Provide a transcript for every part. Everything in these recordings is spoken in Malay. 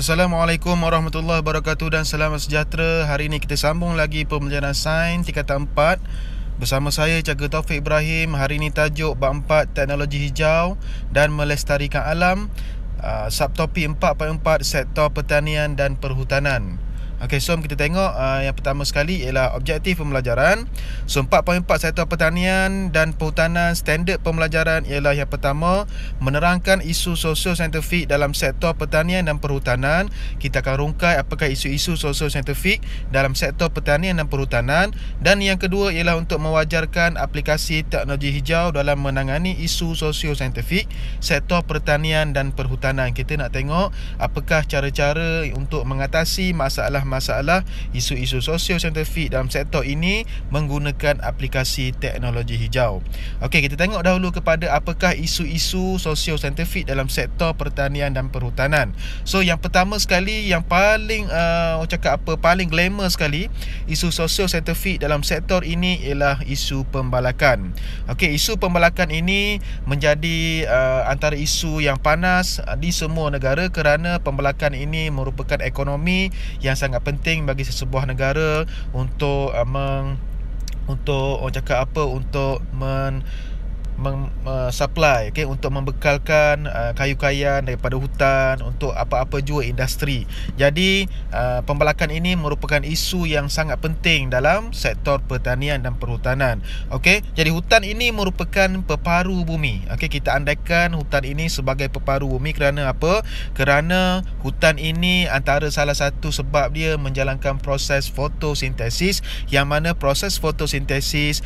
Assalamualaikum warahmatullahi wabarakatuh dan selamat sejahtera. Hari ini kita sambung lagi pembelajaran sains tingkatan 4 bersama saya Cikgu Taufik Ibrahim. Hari ini tajuk bab 4 teknologi hijau dan melestarikan alam. Subtopik 4.4 sektor pertanian dan perhutanan. Okey, so kita tengok yang pertama sekali ialah objektif pembelajaran. So 4.4 sektor pertanian dan perhutanan, standard pembelajaran ialah yang pertama, menerangkan isu sosio-saintifik dalam sektor pertanian dan perhutanan. Kita akan rungkai apakah isu-isu sosio-saintifik dalam sektor pertanian dan perhutanan. Dan yang kedua ialah untuk mewajarkan aplikasi teknologi hijau dalam menangani isu sosio-saintifik sektor pertanian dan perhutanan. Kita nak tengok apakah cara-cara untuk mengatasi masalah isu-isu sosio-saintifik dalam sektor ini menggunakan aplikasi teknologi hijau. Okey, kita tengok dahulu kepada apakah isu-isu sosio-saintifik dalam sektor pertanian dan perhutanan. So yang pertama sekali, yang paling paling glamour sekali isu sosio-saintifik dalam sektor ini ialah isu pembalakan. Okey, isu pembalakan ini menjadi antara isu yang panas di semua negara kerana pembalakan ini merupakan ekonomi yang sangat penting bagi sesebuah negara untuk supply, untuk membekalkan kayu-kayan daripada hutan untuk apa-apa jua industri. Jadi pembalakan ini merupakan isu yang sangat penting dalam sektor pertanian dan perhutanan. Okey, jadi hutan ini merupakan peparu bumi. Okey, kita andaikan hutan ini sebagai peparu bumi kerana apa? Kerana hutan ini antara salah satu sebab dia menjalankan proses fotosintesis, yang mana proses fotosintesis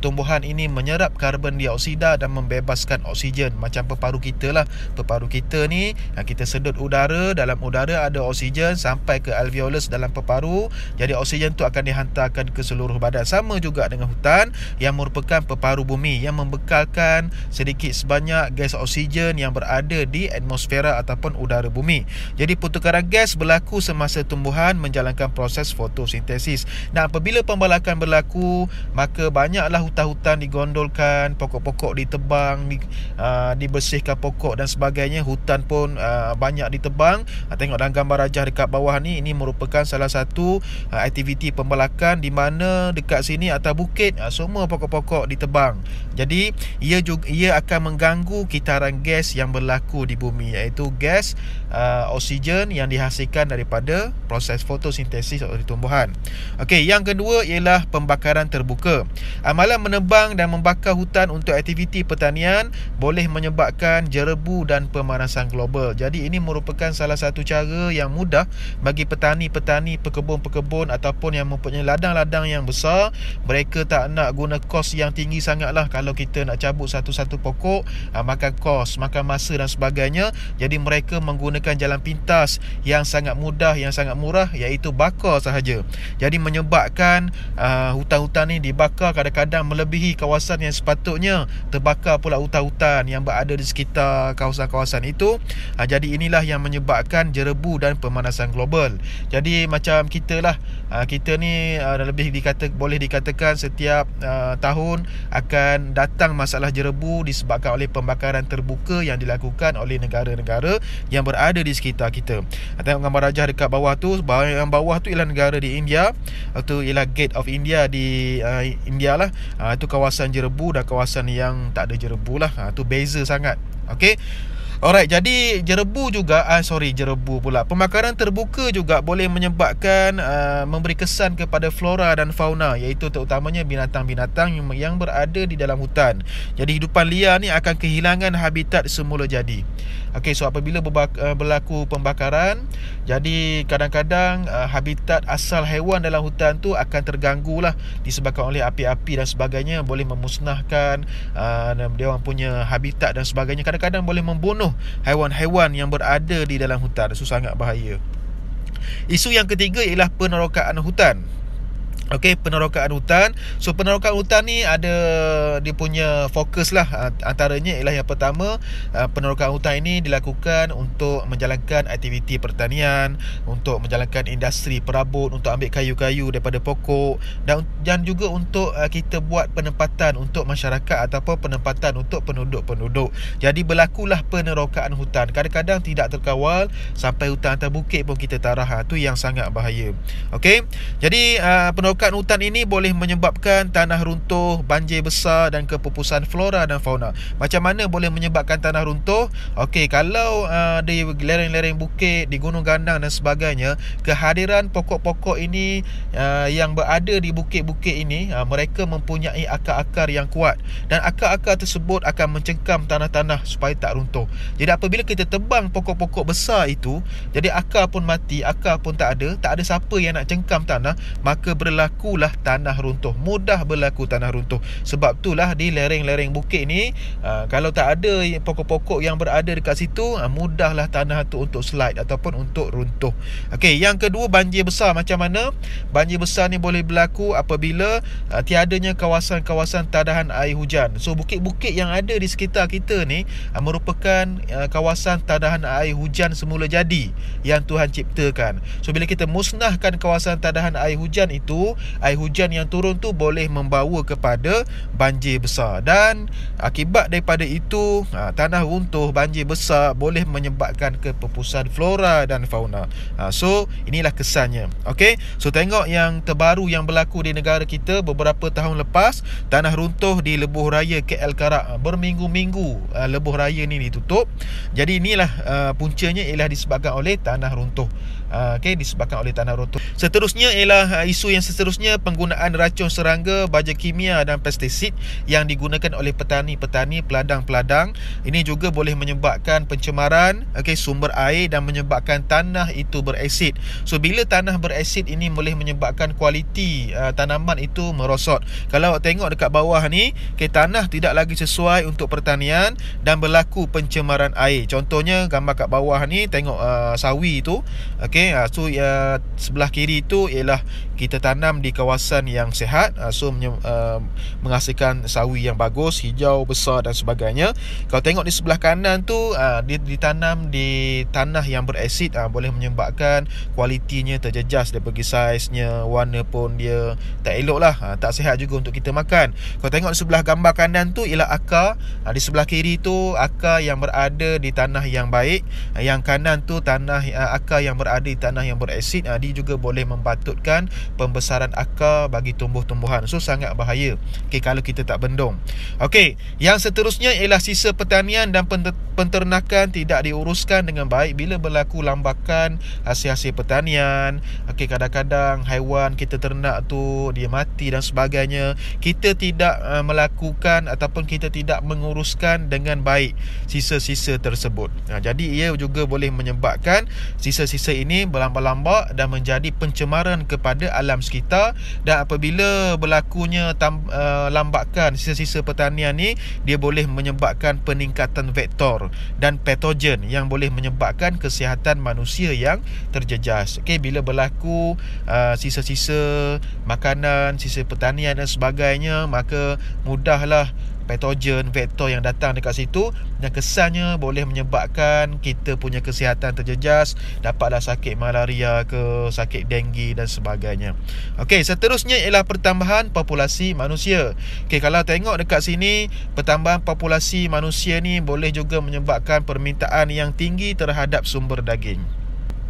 tumbuhan ini menyerap karbon dioksida dan membebaskan oksigen. Macam peparu kita lah. Peparu kita ni, kita sedut udara, dalam udara ada oksigen sampai ke alveolus dalam peparu. Jadi oksigen tu akan dihantarkan ke seluruh badan. Sama juga dengan hutan yang merupakan peparu bumi yang membekalkan sedikit sebanyak gas oksigen yang berada di atmosfera ataupun udara bumi. Jadi pertukaran gas berlaku semasa tumbuhan menjalankan proses fotosintesis. Dan apabila pembalakan berlaku, maka banyaklah hutan-hutan digondolkan, pokok-pokok ditebang, dibersihkan pokok dan sebagainya. Hutan pun banyak ditebang. Tengok dalam gambar rajah dekat bawah ni, ini merupakan salah satu aktiviti pembalakan di mana dekat sini atas bukit semua pokok-pokok ditebang. Jadi ia akan mengganggu kitaran gas yang berlaku di bumi, iaitu gas oksigen yang dihasilkan daripada proses fotosintesis oleh tumbuhan. Okey, yang kedua ialah pembakaran terbuka. Amalan menebang dan membakar hutan untuk aktiviti pertanian boleh menyebabkan jerebu dan pemanasan global. Jadi ini merupakan salah satu cara yang mudah bagi petani-petani, pekebun-pekebun ataupun yang mempunyai ladang-ladang yang besar. Mereka tak nak guna kos yang tinggi sangatlah. Kalau kita nak cabut satu-satu pokok, makan kos, makan masa dan sebagainya. Jadi mereka menggunakan jalan pintas yang sangat mudah, yang sangat murah, iaitu bakar sahaja. Jadi menyebabkan hutan-hutan ni dibakar, kadang-kadang melebihi kawasan yang sepatutnya. Terbakar pula hutan-hutan yang berada di sekitar kawasan-kawasan itu. Jadi inilah yang menyebabkan jerebu dan pemanasan global. Jadi macam kita lah, kita ni boleh dikatakan setiap tahun akan datang masalah jerebu disebabkan oleh pembakaran terbuka yang dilakukan oleh negara-negara yang berada di sekitar kita. Tengok gambar rajah dekat bawah tu. Yang bawah tu ialah negara di India. Itu ialah Gate of India di India lah. Itu kawasan jerebu dan kawasan yang tak ada jerebu lah. Itu beza sangat. Okey. Alright, jadi jerebu pula. Pembakaran terbuka juga boleh menyebabkan memberi kesan kepada flora dan fauna, iaitu terutamanya binatang-binatang yang berada di dalam hutan. Jadi hidupan liar ni akan kehilangan habitat semula jadi. Okey, so apabila berlaku pembakaran, jadi kadang-kadang habitat asal haiwan dalam hutan tu akan terganggu lah, disebabkan oleh api-api dan sebagainya, boleh memusnahkan dia orang punya habitat dan sebagainya. Kadang-kadang boleh membunuh haiwan-haiwan yang berada di dalam hutan. Itu sangat bahaya. Isu yang ketiga ialah penerokaan hutan. Okey, penerokaan hutan. So penerokaan hutan ni ada dia punya fokus lah. Antaranya ialah yang pertama, penerokaan hutan ini dilakukan untuk menjalankan aktiviti pertanian, untuk menjalankan industri perabot, untuk ambil kayu-kayu daripada pokok, dan juga untuk kita buat penempatan untuk masyarakat ataupun penempatan untuk penduduk-penduduk. Jadi berlakulah penerokaan hutan. Kadang-kadang tidak terkawal sampai hutan atas bukit pun kita tarah. Itu yang sangat bahaya. Okey. Jadi penerokaan hutan ini boleh menyebabkan tanah runtuh, banjir besar dan kepupusan flora dan fauna. Macam mana boleh menyebabkan tanah runtuh? Okey, kalau di lereng-lereng bukit, di gunung gandang dan sebagainya, kehadiran pokok-pokok ini yang berada di bukit-bukit ini, mereka mempunyai akar-akar yang kuat, dan akar-akar tersebut akan mencengkam tanah-tanah supaya tak runtuh. Jadi apabila kita tebang pokok-pokok besar itu, jadi akar pun mati, akar pun tak ada siapa yang nak cengkam tanah, maka berlakulah tanah runtuh. Mudah berlaku tanah runtuh. Sebab itulah di lereng-lereng bukit ni, kalau tak ada pokok-pokok yang berada dekat situ, mudahlah tanah tu untuk slide ataupun untuk runtuh. Okey, yang kedua, banjir besar. Macam mana? Banjir besar ni boleh berlaku apabila tiadanya kawasan-kawasan tadahan air hujan. So bukit-bukit yang ada di sekitar kita ni merupakan kawasan tadahan air hujan semula jadi yang Tuhan ciptakan. So bila kita musnahkan kawasan tadahan air hujan itu, air hujan yang turun tu boleh membawa kepada banjir besar, dan akibat daripada itu tanah runtuh, banjir besar boleh menyebabkan kepupusan flora dan fauna. So inilah kesannya. Okey, so tengok yang terbaru yang berlaku di negara kita beberapa tahun lepas, tanah runtuh di Lebuh Raya KL Karak. Berminggu-minggu Lebuh Raya ni ditutup. Jadi inilah puncanya ialah disebabkan oleh tanah runtuh. Okey, disebabkan oleh tanah runtuh. Seterusnya ialah isu yang seterusnya, penggunaan racun serangga, baja kimia dan pestisid yang digunakan oleh petani-petani, peladang-peladang. Ini juga boleh menyebabkan pencemaran sumber air dan menyebabkan tanah itu beresid. So bila tanah beresid ini boleh menyebabkan kualiti tanaman itu merosot. Kalau awak tengok dekat bawah ni, tanah tidak lagi sesuai untuk pertanian dan berlaku pencemaran air. Contohnya gambar kat bawah ni, tengok sawi tu. Okey, so sebelah kiri tu ialah kita tanam di kawasan yang sihat, so menghasilkan sawi yang bagus, hijau, besar dan sebagainya. Kalau tengok di sebelah kanan tu, ditanam di tanah yang beresid, boleh menyebabkan kualitinya terjejas dari segi saiznya, warna pun dia tak elok lah, tak sihat juga untuk kita makan. Kalau tengok di sebelah gambar kanan tu ialah akar, di sebelah kiri tu akar yang berada di tanah yang baik, yang kanan tu akar yang berada di tanah yang beresid. Dia juga boleh membatutkan pembesaran akar bagi tumbuh-tumbuhan. So sangat bahaya kalau kita tak bendung. Okey, yang seterusnya ialah sisa pertanian dan penternakan tidak diuruskan dengan baik. Bila berlaku lambakan hasil-hasil pertanian, kadang-kadang haiwan kita ternak tu dia mati dan sebagainya, kita tidak melakukan ataupun kita tidak menguruskan dengan baik sisa-sisa tersebut. Jadi ia juga boleh menyebabkan sisa-sisa ini berlambak-lambak dan menjadi pencemaran kepada alam sekitar. Dan apabila berlakunya lambakan sisa-sisa pertanian ni, dia boleh menyebabkan peningkatan vektor dan patogen yang boleh menyebabkan kesihatan manusia yang terjejas. Bila berlaku sisa-sisa makanan, sisa pertanian dan sebagainya, maka mudahlah patogen, vektor yang datang dekat situ, dan kesannya boleh menyebabkan kita punya kesihatan terjejas, dapatlah sakit malaria ke, sakit denggi dan sebagainya. Okey, seterusnya ialah pertambahan populasi manusia. Kalau tengok dekat sini, pertambahan populasi manusia ni boleh juga menyebabkan permintaan yang tinggi terhadap sumber daging.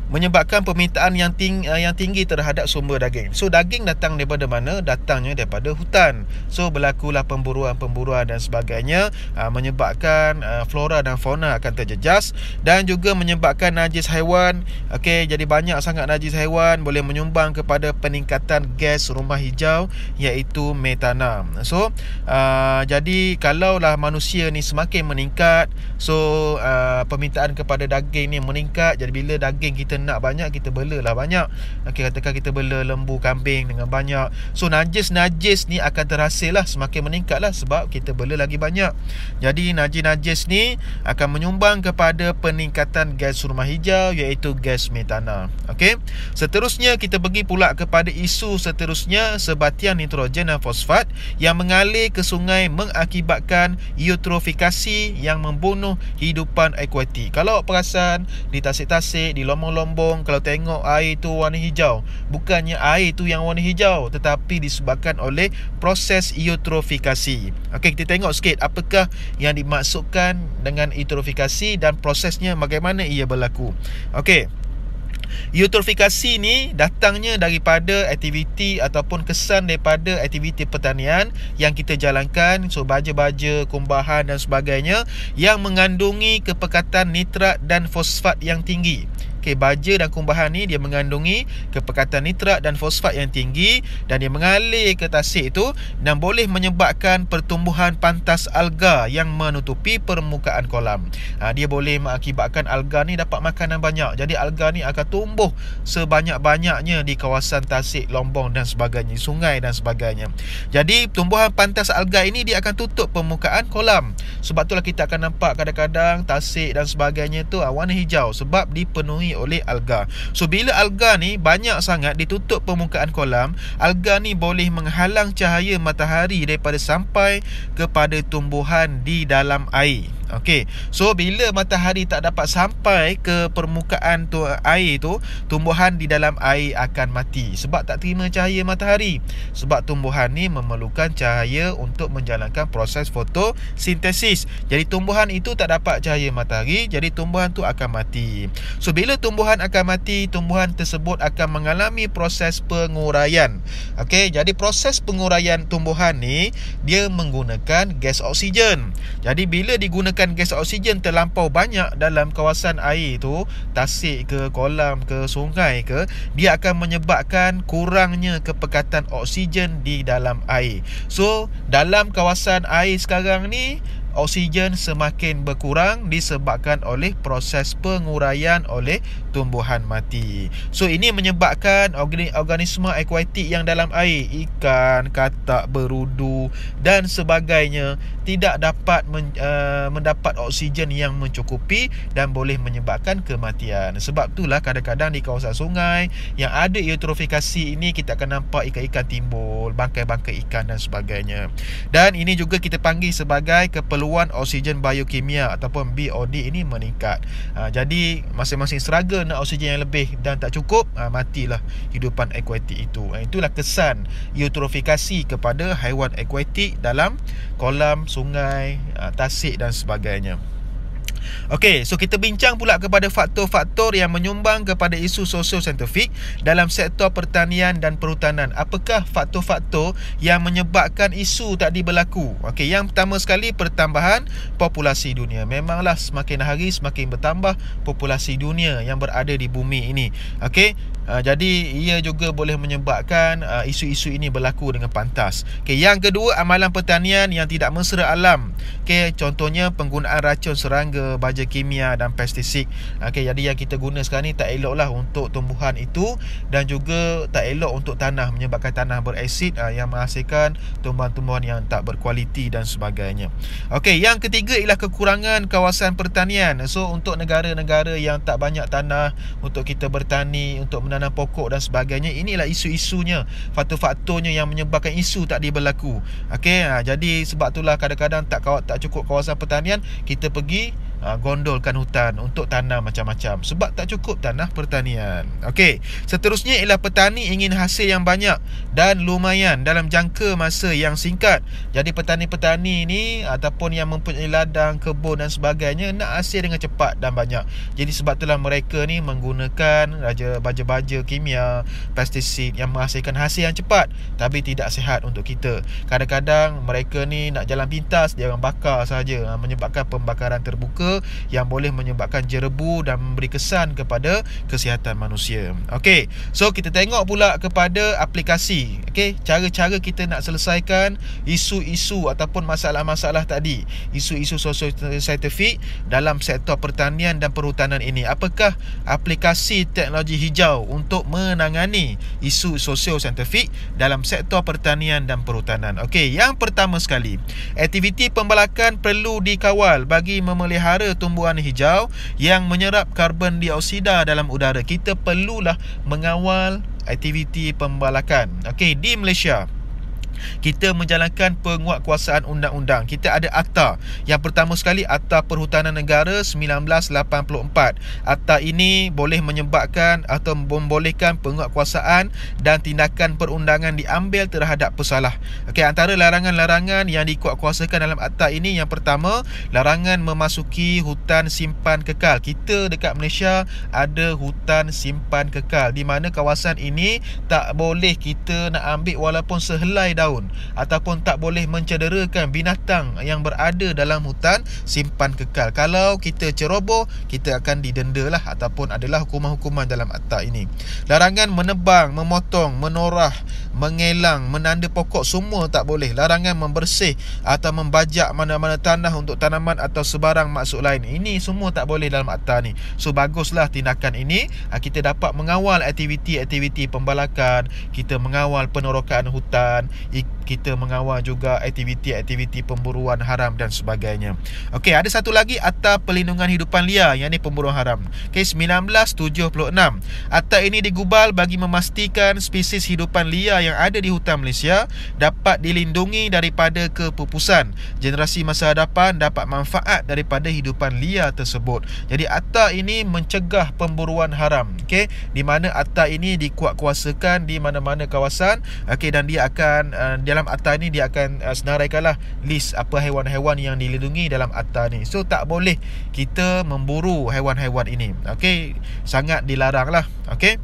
Menyebabkan permintaan yang tinggi terhadap sumber daging. So daging datang daripada mana? Datangnya daripada hutan. So berlakulah pemburuan-pemburuan dan sebagainya, menyebabkan flora dan fauna akan terjejas, dan juga menyebabkan najis haiwan. Jadi banyak sangat najis haiwan boleh menyumbang kepada peningkatan gas rumah hijau, iaitu metana. So jadi kalaulah manusia ni semakin meningkat, so permintaan kepada daging ni meningkat. Jadi bila daging kita kita nak banyak, kita belalah banyak. Okey, katakan kita bela lembu, kambing dengan banyak. So najis-najis ni akan terhasil lah, semakin meningkat lah sebab kita bela lagi banyak. Jadi najis-najis ni akan menyumbang kepada peningkatan gas rumah hijau, iaitu gas metana. Okey. Seterusnya kita pergi pula kepada isu seterusnya, sebatian nitrogen dan fosfat yang mengalir ke sungai mengakibatkan eutrofikasi yang membunuh hidupan akuatik. Kalau perasan di tasik-tasik, di lombong-lombong, kalau tengok air tu warna hijau, bukannya air tu yang warna hijau, tetapi disebabkan oleh proses eutrofikasi. Okey, kita tengok sikit apakah yang dimaksudkan dengan eutrofikasi dan prosesnya bagaimana ia berlaku. Okey. Eutrofikasi ni datangnya daripada aktiviti ataupun kesan daripada aktiviti pertanian yang kita jalankan. So baja-baja, kumbahan dan sebagainya yang mengandungi kepekatan nitrat dan fosfat yang tinggi. Okey, baja dan kumbahan ni dia mengandungi kepekatan nitrat dan fosfat yang tinggi dan dia mengalir ke tasik itu dan boleh menyebabkan pertumbuhan pantas alga yang menutupi permukaan kolam. Dia boleh mengakibatkan alga ni dapat makanan banyak. Jadi alga ni akan tumbuh sebanyak-banyaknya di kawasan tasik, lombong dan sebagainya, sungai dan sebagainya. Jadi tumbuhan pantas alga ini dia akan tutup permukaan kolam. Sebab itulah kita akan nampak kadang-kadang tasik dan sebagainya tu warna hijau sebab dipenuhi oleh alga. So bila alga ni banyak sangat ditutup permukaan kolam, alga ni boleh menghalang cahaya matahari daripada sampai kepada tumbuhan di dalam air. Okey. So bila matahari tak dapat sampai ke permukaan tu air tu, tumbuhan di dalam air akan mati sebab tak terima cahaya matahari. Sebab tumbuhan ni memerlukan cahaya untuk menjalankan proses fotosintesis. Jadi tumbuhan itu tak dapat cahaya matahari, jadi tumbuhan tu akan mati. So bila tumbuhan akan mati, tumbuhan tersebut akan mengalami proses penguraian. Okey, jadi proses penguraian tumbuhan ni dia menggunakan gas oksigen. Jadi bila digunakan gas oksigen terlampau banyak dalam kawasan air tu, tasik ke, kolam ke, sungai ke, dia akan menyebabkan kurangnya kepekatan oksigen di dalam air. So dalam kawasan air sekarang ni oksigen semakin berkurang disebabkan oleh proses penguraian oleh tumbuhan mati. So ini menyebabkan organisma akuatik yang dalam air, ikan, katak, berudu dan sebagainya tidak dapat mendapat oksigen yang mencukupi dan boleh menyebabkan kematian. Sebab itulah kadang-kadang di kawasan sungai yang ada eutrofikasi ini kita akan nampak ikan-ikan timbul, bangkai-bangkai ikan dan sebagainya. Dan ini juga kita panggil sebagai keperluan oksigen biokimia ataupun BOD ini meningkat. Jadi masing-masing serangga nak oksigen yang lebih dan tak cukup, matilah hidupan akuatik itu. Itulah kesan eutrofikasi kepada haiwan akuatik dalam kolam, sungai, tasik dan sebagainya. Okey, so kita bincang pula kepada faktor-faktor yang menyumbang kepada isu sosio-saintifik dalam sektor pertanian dan perhutanan. Apakah faktor-faktor yang menyebabkan isu tadi berlaku? Okey, yang pertama sekali pertambahan populasi dunia. Memanglah semakin hari semakin bertambah populasi dunia yang berada di bumi ini. Okey, jadi ia juga boleh menyebabkan isu-isu ini berlaku dengan pantas. Okey, yang kedua amalan pertanian yang tidak mesra alam. Okey, contohnya penggunaan racun serangga, baja kimia dan pestisida. Okey, jadi yang kita guna sekarang ni tak eloklah untuk tumbuhan itu dan juga tak elok untuk tanah, menyebabkan tanah berasid yang menghasilkan tumbuhan-tumbuhan yang tak berkualiti dan sebagainya. Okey, yang ketiga ialah kekurangan kawasan pertanian. So untuk negara-negara yang tak banyak tanah untuk kita bertani, untuk menanam pokok dan sebagainya, inilah isu-isunya, faktor-faktornya yang menyebabkan isu tadi berlaku. Okey, jadi sebab itulah kadang-kadang tak cukup kawasan pertanian, kita pergi gondolkan hutan untuk tanam macam-macam sebab tak cukup tanah pertanian. Okey, seterusnya ialah petani ingin hasil yang banyak dan lumayan dalam jangka masa yang singkat. Jadi petani-petani ni ataupun yang mempunyai ladang, kebun dan sebagainya nak hasil dengan cepat dan banyak. Jadi sebab itulah mereka ni menggunakan baja-baja kimia, pestisida yang menghasilkan hasil yang cepat tapi tidak sihat untuk kita. Kadang-kadang mereka ni nak jalan pintas, dia orang bakar saja, menyebabkan pembakaran terbuka apa yang boleh menyebabkan jerebu dan memberi kesan kepada kesihatan manusia. Okey, so kita tengok pula kepada aplikasi. Okey, cara-cara kita nak selesaikan isu-isu ataupun masalah-masalah tadi, isu-isu sosio-saintifik dalam sektor pertanian dan perhutanan ini. Apakah aplikasi teknologi hijau untuk menangani isu sosio-saintifik dalam sektor pertanian dan perhutanan? Okey, yang pertama sekali, aktiviti pembalakan perlu dikawal bagi memelihara tumbuhan hijau yang menyerap karbon dioksida dalam udara. Kita perlulah mengawal aktiviti pembalakan. Okey, di Malaysia kita menjalankan penguatkuasaan undang-undang. Kita ada Akta. Yang pertama sekali, Akta Perhutanan Negara 1984. Akta ini boleh menyebabkan atau membolehkan penguatkuasaan dan tindakan perundangan diambil terhadap pesalah. Okey, antara larangan-larangan yang dikuatkuasakan dalam Akta ini, yang pertama, larangan memasuki hutan simpan kekal. Kita dekat Malaysia ada hutan simpan kekal, di mana kawasan ini tak boleh kita nak ambil walaupun sehelai daun, ataupun tak boleh mencederakan binatang yang berada dalam hutan simpan kekal. Kalau kita ceroboh, kita akan didenda lah, ataupun adalah hukuman-hukuman dalam Akta ini. Larangan menebang, memotong, menorah, mengelang, menanda pokok, semua tak boleh. Larangan membersih atau membajak mana-mana tanah untuk tanaman atau sebarang maksud lain, ini semua tak boleh dalam Akta ni. So baguslah tindakan ini. Kita dapat mengawal aktiviti-aktiviti pembalakan, kita mengawal penorokan hutan, kita mengawal juga aktiviti-aktiviti pemburuan haram dan sebagainya. Okey, ada satu lagi, Akta Perlindungan Hidupan Liar, yang ni pemburuan haram. Okey, 1976. Akta ini digubal bagi memastikan spesies hidupan liar yang ada di hutan Malaysia dapat dilindungi daripada kepupusan. Generasi masa hadapan dapat manfaat daripada hidupan liar tersebut. Jadi Akta ini mencegah pemburuan haram. Okey, di mana Akta ini dikuatkuasakan di mana-mana kawasan. Okey, dan dia akan dalam Akta ni dia akan senaraikanlah list apa haiwan-haiwan yang dilindungi dalam Akta ni. So tak boleh kita memburu haiwan-haiwan ini. Okey, sangat dilarang lah. Okey,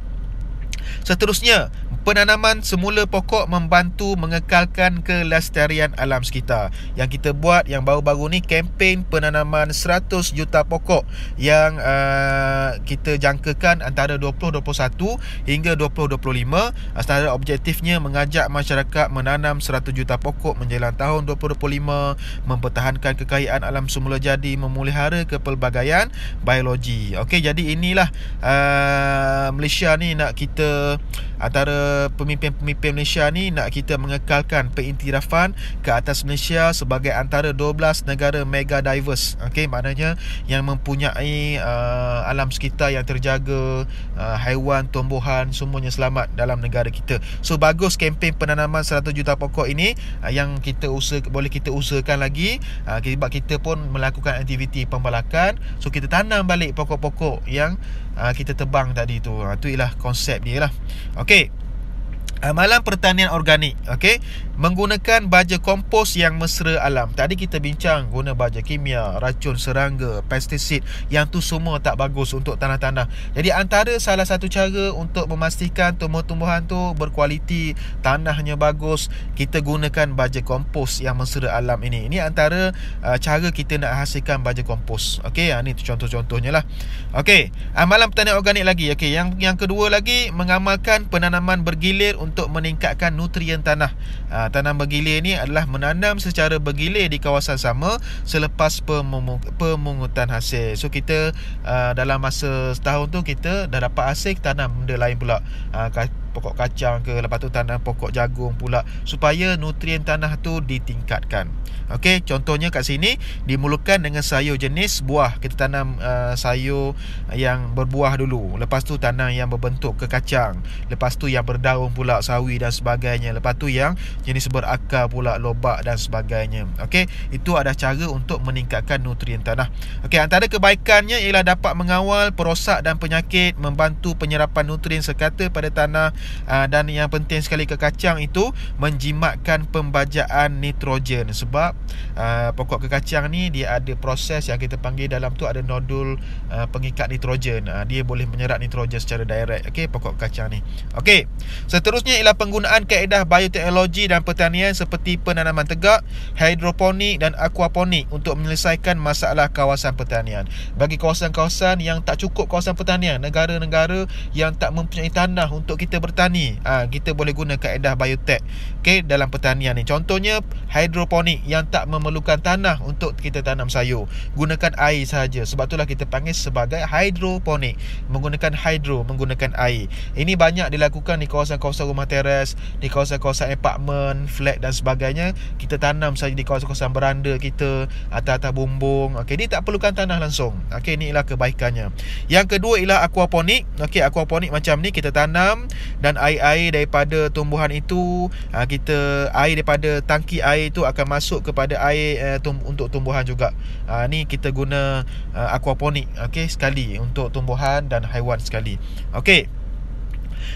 seterusnya, penanaman semula pokok membantu mengekalkan kelestarian alam sekitar. Yang kita buat yang baru-baru ni, kempen penanaman 100 juta pokok yang kita jangkakan antara 2021 hingga 2025. Antara objektifnya mengajak masyarakat menanam 100 juta pokok menjelang tahun 2025, mempertahankan kekayaan alam semula jadi, memelihara kepelbagaian biologi. Okey, jadi inilah Malaysia ni nak kita, antara pemimpin-pemimpin Malaysia ni nak kita mengekalkan pengiktirafan ke atas Malaysia sebagai antara 12 negara mega diverse. Okey, maknanya yang mempunyai alam sekitar yang terjaga, haiwan, tumbuhan semuanya selamat dalam negara kita. So bagus kempen penanaman 100 juta pokok ini, yang kita boleh kita usahakan lagi, sebab kita pun melakukan aktiviti pembalakan. So kita tanam balik pokok-pokok yang kita tebang tadi tu. Itu ialah konsep dia lah. Okey, amalan pertanian organik. Okey, menggunakan baja kompos yang mesra alam. Tadi kita bincang guna baja kimia, racun serangga, pestisid, yang tu semua tak bagus untuk tanah-tanah. Jadi antara salah satu cara untuk memastikan tumbuh-tumbuhan tu berkualiti, tanahnya bagus, kita gunakan baja kompos yang mesra alam ini. Ini antara cara kita nak hasilkan baja kompos. Okey, ni tu contoh-contohnya lah. Okey, amalan pertanian organik lagi. Okey, yang kedua lagi, mengamalkan penanaman bergilir untuk meningkatkan nutrien tanah. Tanam bergilir ni adalah menanam secara bergilir di kawasan sama selepas pemungutan hasil. So kita dalam masa setahun tu kita dah dapat hasil, tanam benda lain pula, pokok kacang ke, lepas tu tanam pokok jagung pula, supaya nutrien tanah tu ditingkatkan. Okey, contohnya kat sini dimulakan dengan sayur jenis buah. Kita tanam sayur yang berbuah dulu, lepas tu tanam yang berbentuk kekacang, lepas tu yang berdaun pula sawi dan sebagainya, lepas tu yang jenis berakar pula lobak dan sebagainya. Okey, itu ada cara untuk meningkatkan nutrien tanah. Okey, antara kebaikannya ialah dapat mengawal perosak dan penyakit, membantu penyerapan nutrien sekata pada tanah, Dan yang penting sekali ke kacang itu menjimatkan pembajaan nitrogen. Sebab pokok kekacang ni dia ada proses yang kita panggil dalam tu ada nodul pengikat nitrogen. Dia boleh menyerap nitrogen secara direct. Okey, pokok kacang ni. Okey. Seterusnya ialah penggunaan kaedah bioteknologi dan pertanian seperti penanaman tegak, hidroponik dan aquaponik untuk menyelesaikan masalah kawasan pertanian. Bagi kawasan-kawasan yang tak cukup kawasan pertanian, negara-negara yang tak mempunyai tanah untuk kita bertani, kita boleh guna kaedah biotek, okey, dalam pertanian ni. Contohnya hidroponik yang tak memerlukan tanah untuk kita tanam sayur, gunakan air sahaja. Sebab itulah kita panggil sebagai hidroponik, menggunakan menggunakan air. Ini banyak dilakukan di kawasan-kawasan rumah teres, di kawasan-kawasan apartmen, flat dan sebagainya. Kita tanam saja di kawasan-kawasan beranda kita, atas-atas bumbung. Okey, dia tak perlukan tanah langsung. Okey, ini ialah kebaikannya. Yang kedua ialah aquaponik. Okey, aquaponik macam ni, kita tanam dan air-air daripada tumbuhan itu, air daripada tangki air itu akan masuk kepada air untuk tumbuhan juga. Ni kita guna aquaponik, okey, sekali untuk tumbuhan dan haiwan sekali. Okey.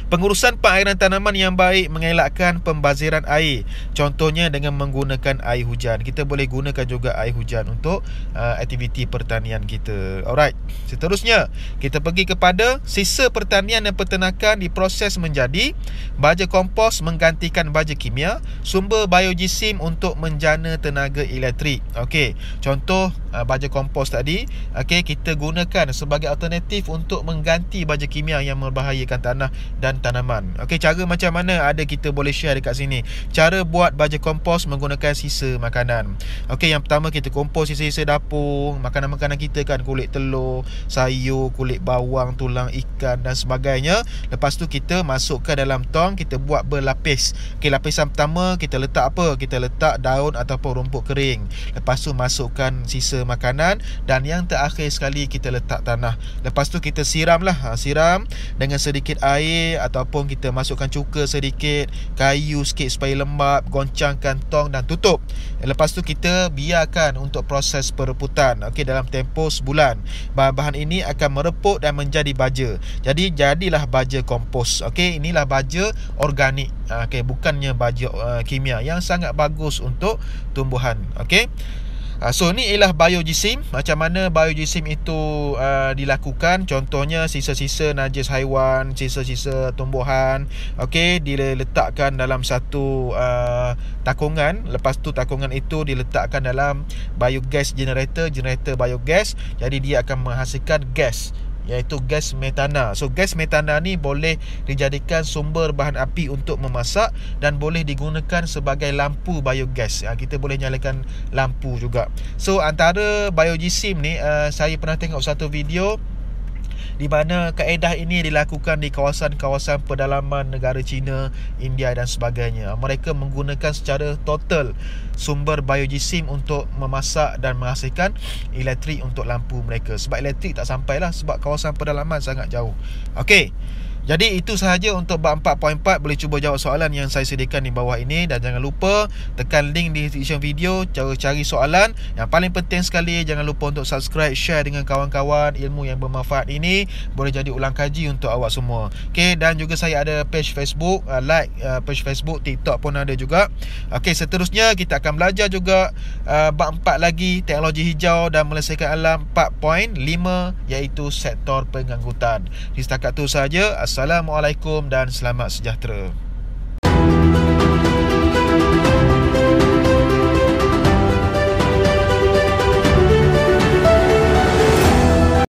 Pengurusan pengairan tanaman yang baik mengelakkan pembaziran air. Contohnya dengan menggunakan air hujan. Kita boleh gunakan juga air hujan untuk aktiviti pertanian kita. Alright. Seterusnya, kita pergi kepada sisa pertanian dan peternakan diproses menjadi baja kompos menggantikan baja kimia, sumber biojisim untuk menjana tenaga elektrik. Okey, contoh baja kompos tadi, okey, kita gunakan sebagai alternatif untuk mengganti baja kimia yang membahayakan tanah dan tanaman. Okey, cara macam mana ada kita boleh share dekat sini. Cara buat baja kompos menggunakan sisa makanan. Okey, yang pertama kita kompos sisa-sisa dapur, makanan-makanan kita kan, kulit telur, sayur, kulit bawang, tulang ikan dan sebagainya. Lepas tu kita masukkan dalam tong, kita buat berlapis. Okey, lapisan pertama kita letak apa? Kita letak daun ataupun rumput kering. Lepas tu masukkan sisa makanan dan yang terakhir sekali kita letak tanah. Lepas tu kita siramlah, siram dengan sedikit air ataupun kita masukkan cuka sedikit, kayu sikit supaya lembap, goncangkan tong dan tutup. Lepas tu kita biarkan untuk proses pereputan. Okey, dalam tempoh sebulan. Bahan-bahan ini akan mereput dan menjadi baja. Jadi jadilah baja kompos. Okey, inilah baja organik. Okey, bukannya baja kimia yang sangat bagus untuk tumbuhan. Okey. So ni ialah biojisim. Macam mana biojisim itu dilakukan? Contohnya sisa-sisa najis haiwan, sisa-sisa tumbuhan, okey, diletakkan dalam satu takungan. Lepas tu takungan itu diletakkan dalam biogas generator biogas. Jadi dia akan menghasilkan gas, iaitu gas metana. So gas metana ni boleh dijadikan sumber bahan api untuk memasak dan boleh digunakan sebagai lampu biogas. Kita boleh nyalakan lampu juga. So antara biojisim ni, saya pernah tengok satu video di mana kaedah ini dilakukan di kawasan-kawasan pedalaman negara China, India dan sebagainya. Mereka menggunakan secara total sumber biojisim untuk memasak dan menghasilkan elektrik untuk lampu mereka. Sebab elektrik tak sampailah sebab kawasan pedalaman sangat jauh. Okey. Jadi itu sahaja untuk bab 4.4. Boleh cuba jawab soalan yang saya sediakan di bawah ini. Dan jangan lupa tekan link di description video, cara cari soalan. Yang paling penting sekali, jangan lupa untuk subscribe, share dengan kawan-kawan. Ilmu yang bermanfaat ini boleh jadi ulang kaji untuk awak semua. Okay, dan juga saya ada page Facebook, like page Facebook, TikTok pun ada juga. Okay, seterusnya kita akan belajar juga bab 4 lagi, teknologi hijau dan melestarikan alam 4.5, iaitu sektor pengangkutan. Di setakat itu sahaja. Assalamualaikum dan selamat sejahtera.